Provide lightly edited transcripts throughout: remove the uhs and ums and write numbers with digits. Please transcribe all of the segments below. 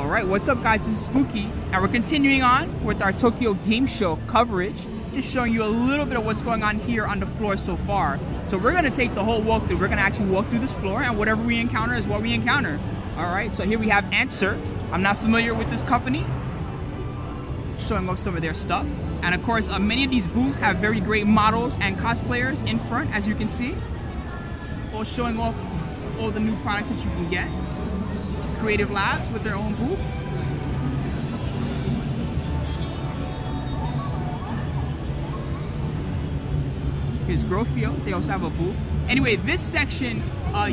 Alright, what's up guys, this is Spooky, and we're continuing on with our Tokyo Game Show coverage, just showing you a little bit of what's going on here on the floor so far. So we're going to take the whole walkthrough, we're going to actually walk through this floor, and whatever we encounter is what we encounter. Alright, so here we have Answer. I'm not familiar with this company, showing off some of their stuff. And of course, many of these booths have very great models and cosplayers in front, as you can see. All showing off all the new products that you can get. Creative Labs with their own booth. Here's Grofio, they also have a booth. Anyway, this section,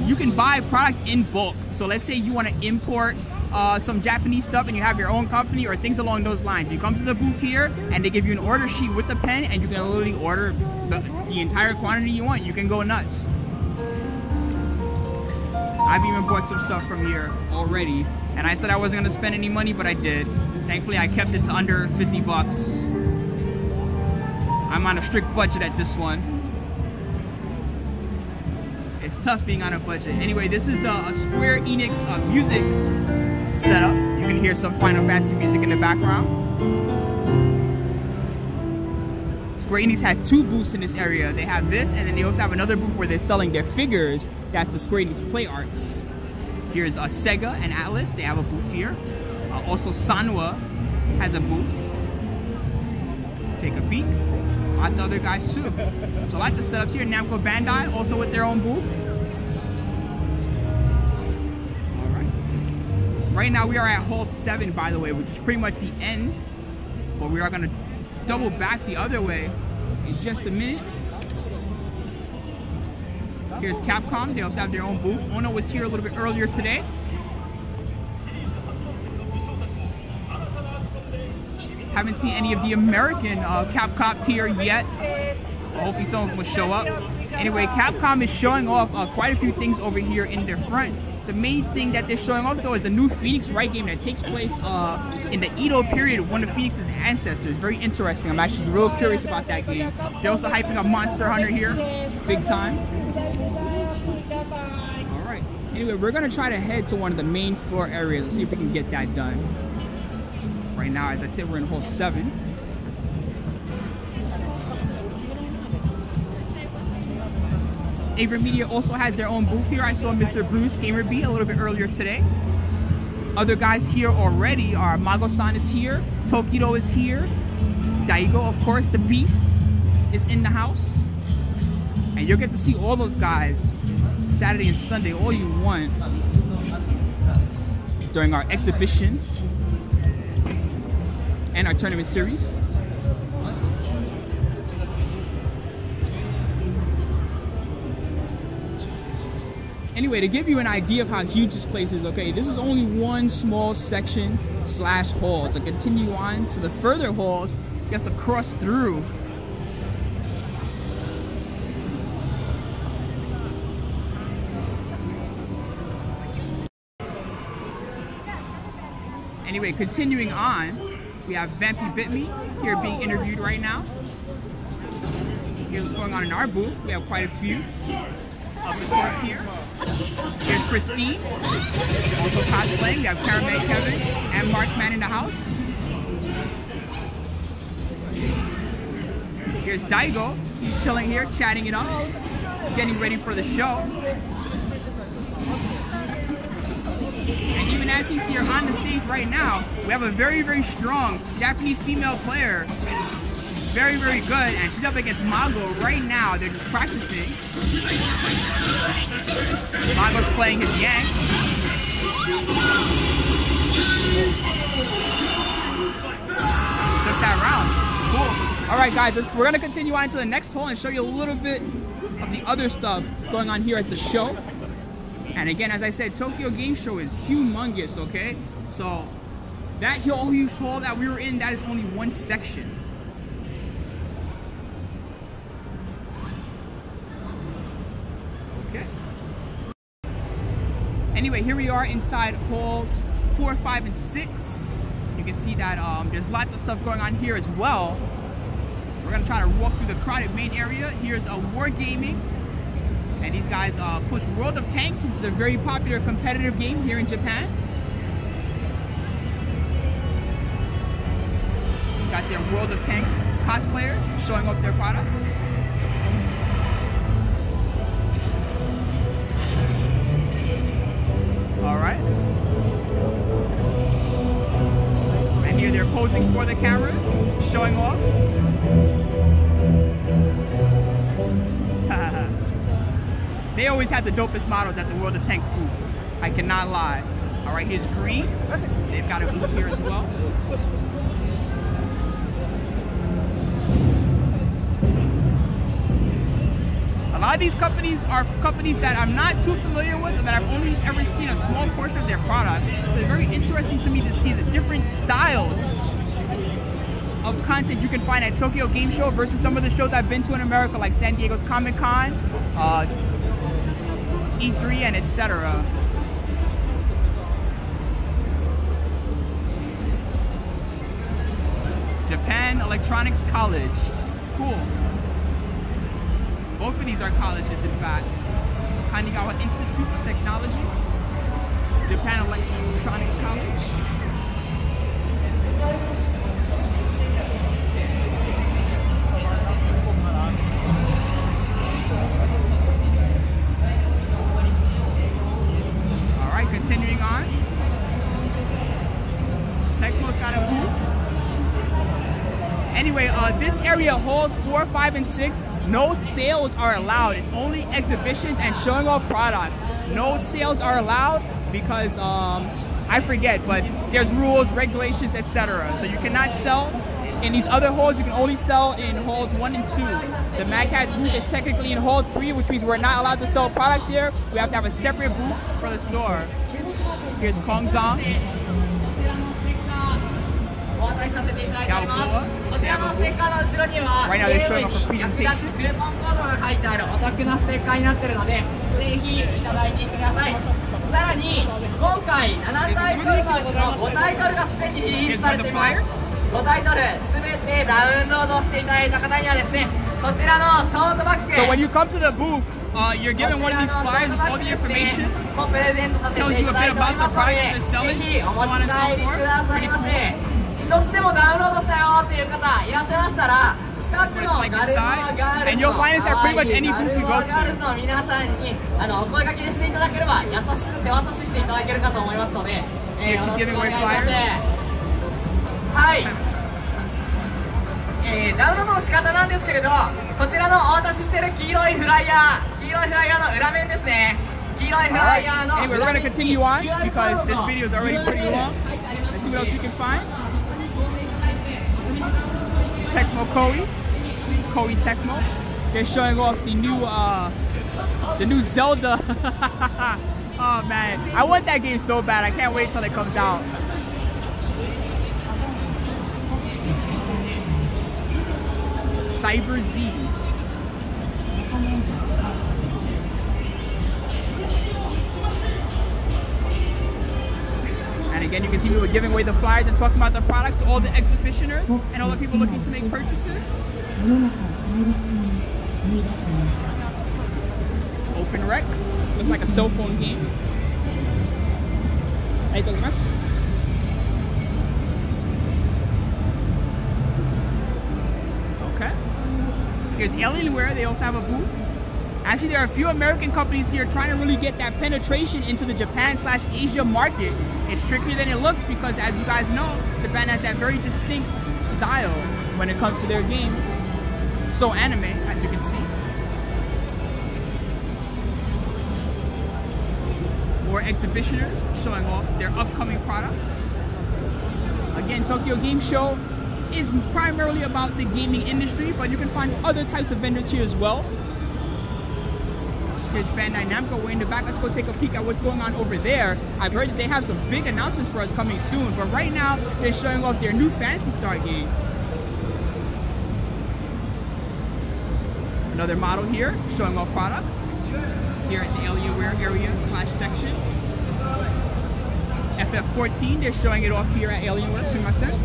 you can buy product in bulk. So let's say you want to import some Japanese stuff and you have your own company or things along those lines. You come to the booth here and they give you an order sheet with a pen and you can literally order the entire quantity you want. You can go nuts. I've even bought some stuff from here already, and I said I wasn't going to spend any money, but I did. Thankfully, I kept it to under 50 bucks. I'm on a strict budget at this one. It's tough being on a budget. Anyway, this is the Square Enix music setup. You can hear some Final Fantasy music in the background. Square Enix has two booths in this area. They have this, and then they also have another booth where they're selling their figures. That's the Square Enix Play Arts. Here's Sega and Atlas. They have a booth here. Also, Sanwa has a booth. Take a peek. Lots of other guys too. So lots of setups here. Namco Bandai also with their own booth. All right. Right now we are at Hall 7, by the way, which is pretty much the end. But we are going to double back the other way in just a minute. Here's Capcom, they also have their own booth. Ono was here a little bit earlier today. Haven't seen any of the American Capcoms here yet. Hopefully some of them will show up. Anyway, Capcom is showing off quite a few things over here in their front. The main thing that they're showing off though is the new Phoenix Wright game that takes place in the Edo period of one of Phoenix's ancestors. Very interesting. I'm actually real curious about that game. They're also hyping up Monster Hunter here, big time. Alright, anyway, we're going to try to head to one of the main floor areas and see if we can get that done. Right now, as I said, we're in Hall 7. Aver Media also has their own booth here. I saw Mr. Bruce Gamer B a little bit earlier today. Other guys here already are Mago-san is here, Tokido is here, Daigo, of course, the Beast is in the house. And you'll get to see all those guys Saturday and Sunday, all you want, during our exhibitions and our tournament series. Anyway, to give you an idea of how huge this place is, okay, this is only one small section slash hall. To continue on to the further halls, you have to cross through. Anyway, continuing on, we have Vampy Bit Me here being interviewed right now. Here's what's going on in our booth. We have quite a few up the court here. Here's Christine, also cosplaying. We have Caramel Kevin and Markman in the house. Here's Daigo. He's chilling here, chatting it up, getting ready for the show. And even as he's here on the stage right now, we have a very, very strong Japanese female player. Very, very good, and she's up against Mago right now. They're just practicing. Mago's playing his Yang. Took that round. Cool. All right, guys, we're going to continue on to the next hole and show you a little bit of the other stuff going on here at the show. And again, as I said, Tokyo Game Show is humongous, okay? So that whole huge hall that we were in, that is only one section. Okay. Anyway, here we are inside halls 4, 5, and 6. You can see that there's lots of stuff going on here as well. We're gonna try to walk through the crowded main area. Here's a Wargaming. And these guys push World of Tanks, which is a very popular competitive game here in Japan. got their World of Tanks cosplayers showing off their products. All right. And here they're posing for the cameras, showing off. They always have the dopest models at the World of Tanks booth. I cannot lie. All right, here's green. They've got a booth here as well. A lot of these companies are companies that I'm not too familiar with, or that I've only ever seen a small portion of their products. So it's very interesting to me to see the different styles of content you can find at Tokyo Game Show versus some of the shows I've been to in America, like San Diego's Comic-Con, E3, and etc. Japan Electronics College. Cool. Both of these are colleges, in fact. Kanigawa Institute of Technology, Japan Electronics College. All right, continuing on. Tecmo's got a booth. Anyway, this area, halls 4, 5, and 6, no sales are allowed. It's only exhibitions and showing off products. No sales are allowed because, I forget, but there's rules, regulations, etc. So you cannot sell in these other halls. You can only sell in halls 1 and 2. The MagCats booth is technically in hall 3, which means we're not allowed to sell product there. We have to have a separate booth for the store. Here's Kongzong. Right now they're showing off a presentation. So when you come to the booth, you're given one of these flyers with all the information. Tells you a bit about the product they're selling, so on and so forth. Pretty cool. And you'll find us at pretty much any booth you go to. She's giving away flyers. ダウンロードの仕方なんですけれど、こちらのお渡ししている黄色いフライヤーの裏面ですね。黄色いフライヤーの。Anyway, we're going to continue on because this video is already pretty long. Let's see what else we can find. Tecmo Koei Tecmo. They're showing off the new Zelda. Oh man, I want that game so bad. I can't wait till it comes out. Cyber Z. And again, you can see we were giving away the flyers and talking about the products to all the exhibitioners and all the people looking to make purchases. Open Rec. Looks like a cell phone game. Okay. Here's Alienware. They also have a booth. Actually, there are a few American companies here trying to really get that penetration into the Japan/Asia market. It's trickier than it looks because, as you guys know, Japan has that very distinct style when it comes to their games. So anime, as you can see. More exhibitioners showing off their upcoming products. Again, Tokyo Game Show is primarily about the gaming industry, but you can find other types of vendors here as well. Here's Bandai Namco way in the back. Let's go take a peek at what's going on over there. I've heard that they have some big announcements for us coming soon, but right now they're showing off their new Phantasy Star game. Another model here showing off products here at the Alienware area / section. FF14, they're showing it off here at Alienware. Sumimasen.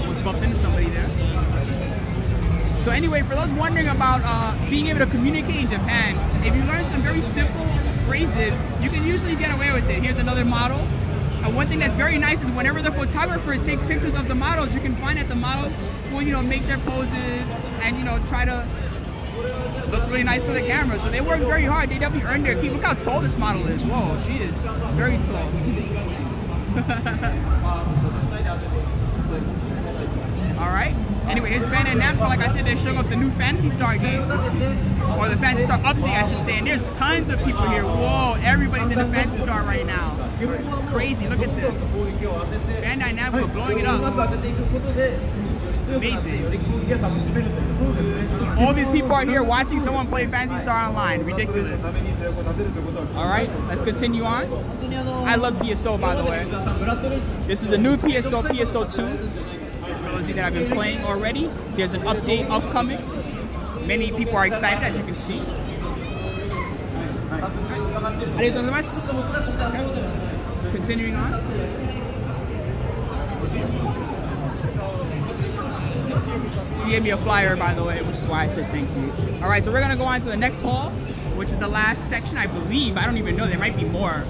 Almost bumped into somebody there. So anyway, for those wondering about being able to communicate in Japan, if you learn some very simple phrases, you can usually get away with it. Here's another model And one thing that's very nice is whenever the photographers take pictures of the models, you can find that the models will, you know, make their poses and, you know, try to look really nice for the camera. So they work very hard. They definitely earn their keep. Look how tall this model is. Whoa, she is very tall. All right. Anyway, here's Ben and Namco. Like I said, they're showing up the new Phantasy Star game, or the Phantasy Star update, I should say. And there's tons of people here. Whoa, everybody's in the Phantasy Star right now. Crazy. Look at this. Bandai Namco blowing it up. Amazing. All these people are here watching someone play Phantasy Star Online. Ridiculous. All right, let's continue on. I love PSO, by the way. This is the new PSO, PSO 2. For those of you that have been playing already, there's an update upcoming. Many people are excited, as you can see. Continuing on. She gave me a flyer, by the way, which is why I said thank you. All right, so we're gonna go on to the next hall, which is the last section, I believe. I don't even know, there might be more.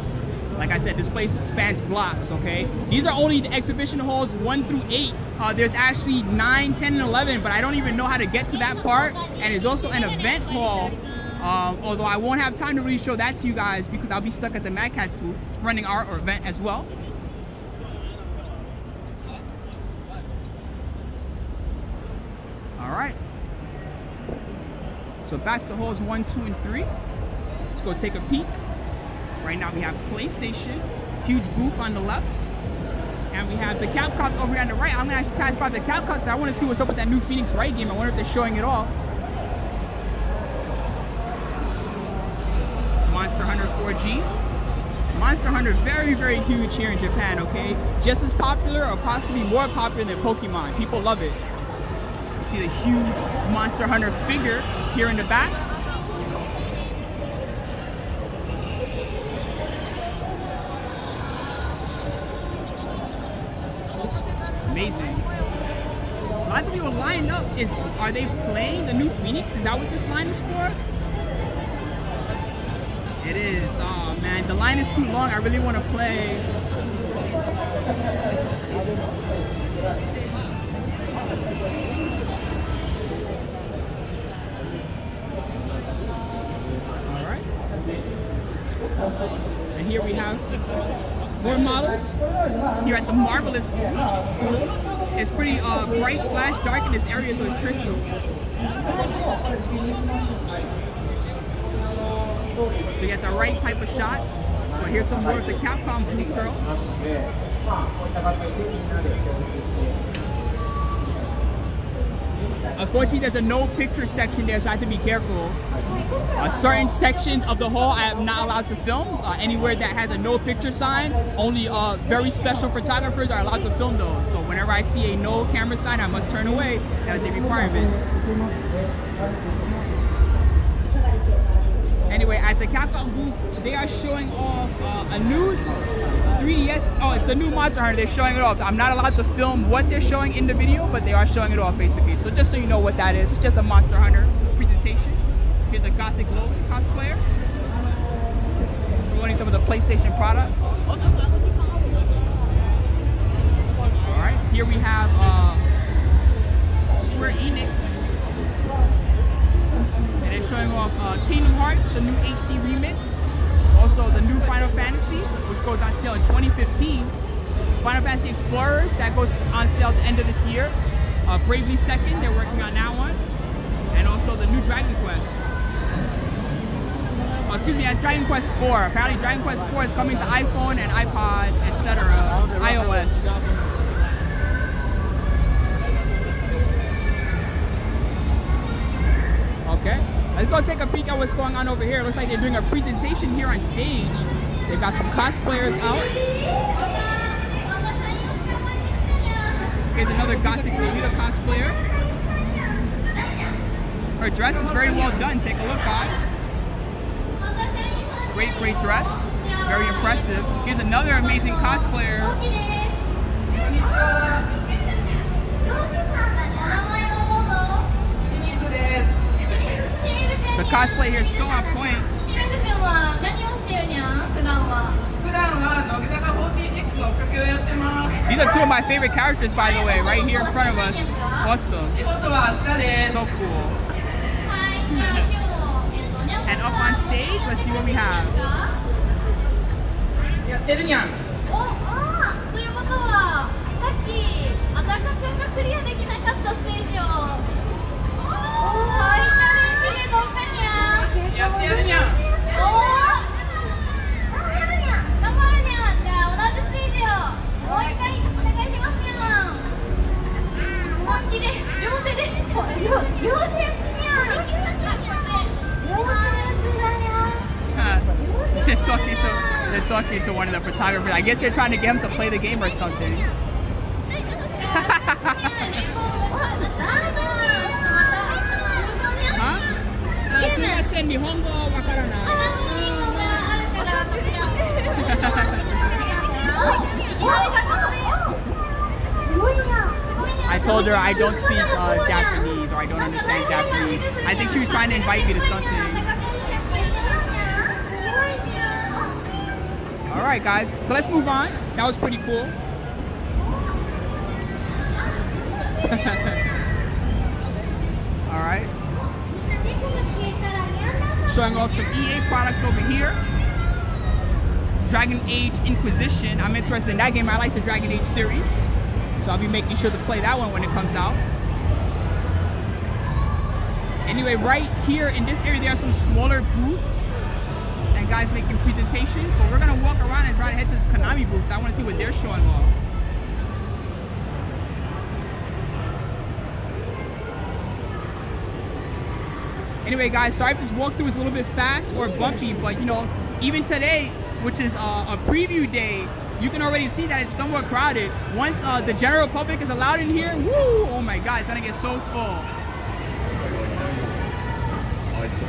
Like I said, this place spans blocks, okay? These are only the exhibition halls 1 through 8. There's actually 9, 10, and 11, but I don't even know how to get to that part. And there's also an event hall, although I won't have time to really show that to you guys because I'll be stuck at the Mad Catz booth running our event as well. All right. So back to halls 1, 2, and 3. Let's go take a peek. Right now we have PlayStation, huge booth on the left, and we have the Capcoms over here on the right. I'm gonna actually pass by the Capcoms, so I want to see what's up with that new Phoenix Wright game. I wonder if they're showing it off. Monster Hunter 4G. Monster Hunter, very, very huge here in Japan, okay? Just as popular or possibly more popular than Pokemon. People love it. You see the huge Monster Hunter figure here in the back. Amazing. Lots of people lined up. Are they playing the new Phoenix? Is that what this line is for? It is. Oh man, the line is too long. I really want to play. All right. And here we have more models here at the Marvelous booth. It's pretty bright slash dark in this area, so it's tricky. So you get the right type of shot. But here's some more of the Capcom booth girls. Unfortunately, there's a no picture section there, so I have to be careful. Certain sections of the hall I am not allowed to film. Anywhere that has a no picture sign, only very special photographers are allowed to film those. So whenever I see a no camera sign, I must turn away. That is a requirement. Anyway, at the Capcom booth, they are showing off a new 3DS. Oh, it's the new Monster Hunter. They're showing it off. I'm not allowed to film what they're showing in the video, but they are showing it off basically. So just so you know what that is, it's just a Monster Hunter presentation. Here's a Gothic Low cosplayer. Promoting some of the PlayStation products. Alright, here we have Square Enix. And they're showing off Kingdom Hearts, the new HD remix. Also the new Final Fantasy, which goes on sale in 2015. Final Fantasy Explorers, that goes on sale at the end of this year. Bravely Second, they're working on that one. And also the new Dragon Quest. Oh, excuse me, that's Dragon Quest 4. Apparently Dragon Quest 4 is coming to iPhone and iPod, etc. iOS. Okay, let's go take a peek at what's going on over here. It looks like they're doing a presentation here on stage. They've got some cosplayers out. Here's another Gothic Lolita cosplayer. Her dress is very well done. Take a look, guys. Great, great dress. Very impressive. Here's another amazing cosplayer. The cosplay here is so on point. These are two of my favorite characters, by the way, right here in front of us. Awesome. So cool. And up on stage, let's see what we have. They're talking to one of the photographers. I guess they're trying to get him to play the game or something. I told her I don't speak Japanese, or I don't understand Japanese. I think she was trying to invite me to something. Alright guys, so let's move on. That was pretty cool. Alright. Showing off some EA products over here. Dragon Age Inquisition. I'm interested in that game. I like the Dragon Age series. So I'll be making sure to play that one when it comes out. Anyway, right here in this area there are some smaller booths. Guys making presentations, but we're gonna walk around and try to head to this Konami booth. I want to see what they're showing off. Anyway, guys, sorry if this walkthrough is a little bit fast or bumpy, but you know, even today, which is a preview day, you can already see that it's somewhat crowded. Once the general public is allowed in here, woo! Oh my God, it's gonna get so full.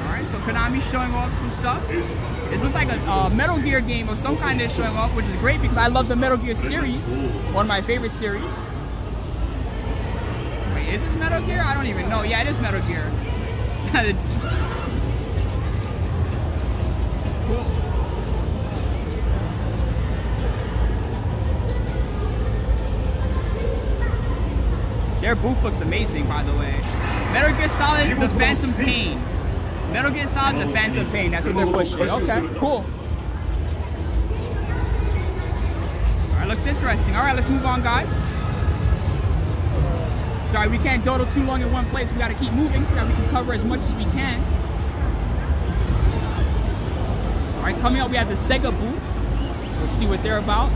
Alright, so Konami's showing off some stuff. This looks like a Metal Gear game of some kind they're showing off, which is great because I love the Metal Gear series. One of my favorite series. Wait, is this Metal Gear? I don't even know. Yeah, it is Metal Gear. Cool. Their booth looks amazing, by the way. Metal Gear Solid, The Phantom Pain. Metal Gear Solid, The Phantom Pain. That's what they're pushing. Okay, cool. Alright, looks interesting. Alright, let's move on, guys. Sorry, we can't dawdle too long in one place. We gotta keep moving so that we can cover as much as we can. Alright, coming up we have the Sega booth. Let's see what they're about.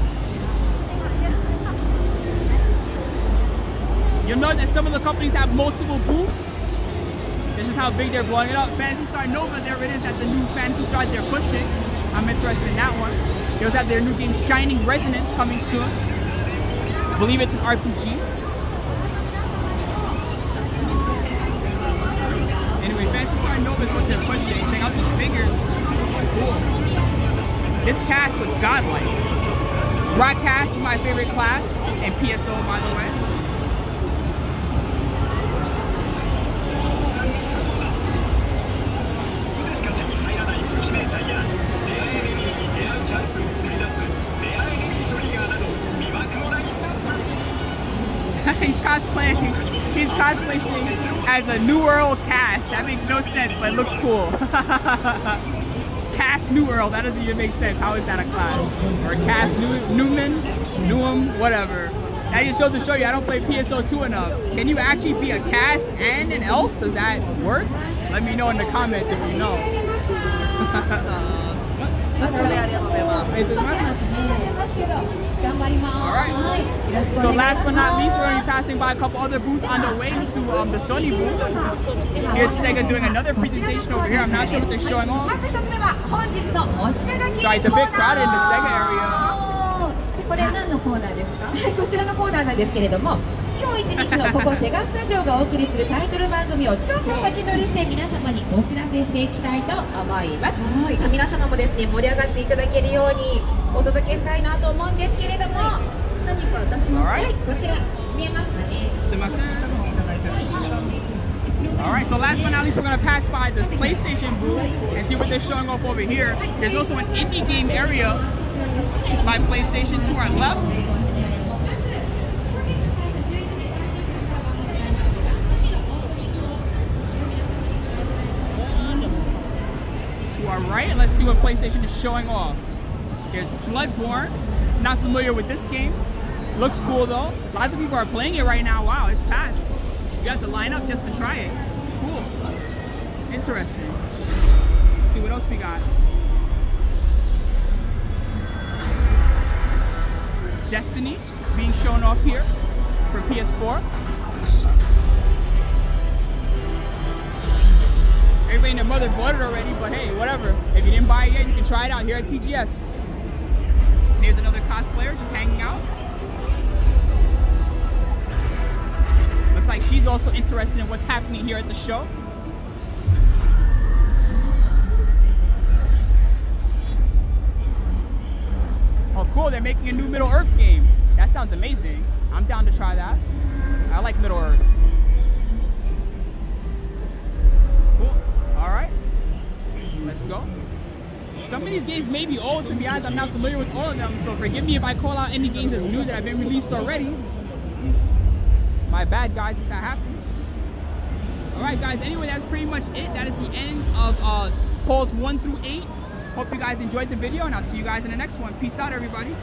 You'll note that some of the companies have multiple booths. This is how big they're blowing it up. Phantasy Star Nova, there it is. That's the new Phantasy Star they're pushing. I'm interested in that one. They also have their new game Shining Resonance coming soon. I believe it's an RPG. Anyway, Phantasy Star Nova is what they're pushing. Check out these figures. Cool. This cast looks godlike. Rock Cast is my favorite class, and PSO, by the way. He's cosplaying as a New World cast. That makes no sense, but it looks cool. Cast New World, that doesn't even make sense. How is that a class? Or Cast Newum, whatever. That just goes to show you I don't play PSO2 enough. Can you actually be a cast and an elf? Does that work? Let me know in the comments if you know. Alright, so last but not least, we're going to be passing by a couple other booths on the way to the Sony booth. Here's Sega doing another presentation over here. I'm not sure what they're showing off. Sorry, it's a bit crowded in the Sega area. これ何のコーナーですか？こちらのコーナーなんですけれども、今日一日のここセガスタジオがお送りするタイトル番組をちょっと先取りして皆様にお知らせしていきたいと思います。さあ皆様もですね盛り上がっていただけるようにお届けしたいなと思うんですけれども、何か出しますか？はい、こちら見えますかね？すみません。Alright, so last but not least, we're going to pass by this PlayStation booth and see what they're showing off over here. There's also an indie game area My PlayStation to our left. To our right, let's see what PlayStation is showing off. There's Bloodborne. Not familiar with this game. Looks cool though. Lots of people are playing it right now. Wow, it's packed. You have to line up just to try it. Cool. Interesting. Let's see what else we got. Destiny being shown off here for PS4. Everybody and their mother bought it already, but hey, whatever. If you didn't buy it yet, you can try it out here at TGS. There's another cosplayer just hanging out. Looks like she's also interested in what's happening here at the show. Oh cool, they're making a new Middle-earth game. That sounds amazing. I'm down to try that. I like Middle-earth. Cool, alright. Let's go. Some of these games may be old, to be honest. I'm not familiar with all of them, so forgive me if I call out any games as new that have been released already. My bad, guys, if that happens. Alright, guys, anyway, that's pretty much it. That is the end of polls 1 through 8. Hope you guys enjoyed the video, and I'll see you guys in the next one. Peace out, everybody.